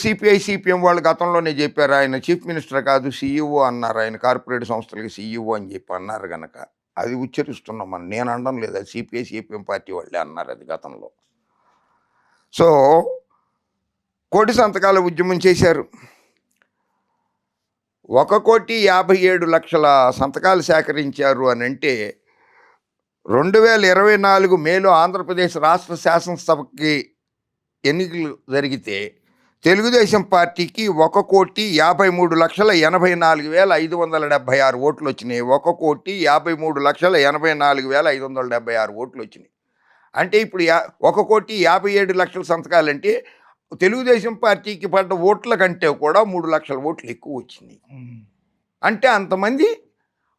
CPI, CPM వాళ్ళు గతంలోనే చెప్పారు. ఆయన చీఫ్ మినిస్టర్ కాదు సీఈఓ అన్నారు. ఆయన కార్పొరేట్ సంస్థలకి సీఈఓ అని చెప్పి అన్నారు గనక అది ఉచ్చరిస్తున్నాం మనం. నేను అనడం లేదు. అది సిపిఐ, సిపిఎం పార్టీ వాళ్ళే అన్నారు అది గతంలో. సో కోటి సంతకాల ఉద్యమం చేశారు. 1,57,00,000 సంతకాలు సేకరించారు అని అంటే 2024 మేలో ఆంధ్రప్రదేశ్ రాష్ట్ర శాసనసభకి ఎన్నికలు జరిగితే తెలుగుదేశం పార్టీకి 1,53,84,576 ఓట్లు వచ్చినాయి. 1,53,84,576 ఓట్లు వచ్చినాయి. అంటే ఇప్పుడు 1,57,00,000 సంతకాలంటే తెలుగుదేశం పార్టీకి పడ్డ ఓట్ల కంటే కూడా 3 లక్షల ఓట్లు ఎక్కువ వచ్చినాయి. అంటే అంతమంది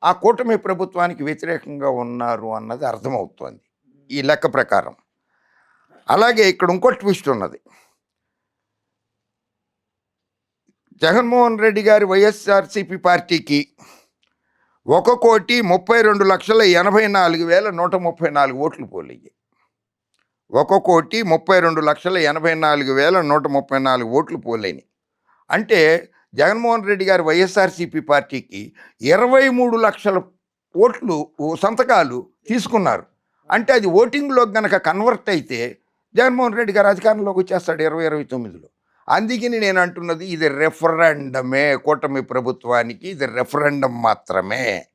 ఆ కూటమి ప్రభుత్వానికి వ్యతిరేకంగా ఉన్నారు అన్నది అర్థమవుతోంది ఈ లెక్క ప్రకారం. అలాగే ఇక్కడ ఇంకో ట్విస్ట్ ఉన్నది. జగన్మోహన్ రెడ్డి గారి వైఎస్ఆర్సీపీ పార్టీకి 1,32,84,134 ఓట్లు పోలయ్యాయి. 1,32,84,134 ఓట్లు పోలేని. అంటే జగన్మోహన్ రెడ్డి గారి వైఎస్ఆర్సీపీ పార్టీకి 23 లక్షల ఓట్లు సంతకాలు తీసుకున్నారు. అంటే అది ఓటింగ్లో గనక కన్వర్ట్ అయితే జగన్మోహన్ రెడ్డి గారు అధికారంలోకి వచ్చేస్తాడు 2029లో. అందుకని నేను అంటున్నది ఇది రెఫరెండమే. కూటమి ప్రభుత్వానికి ఇది రెఫరెండం మాత్రమే.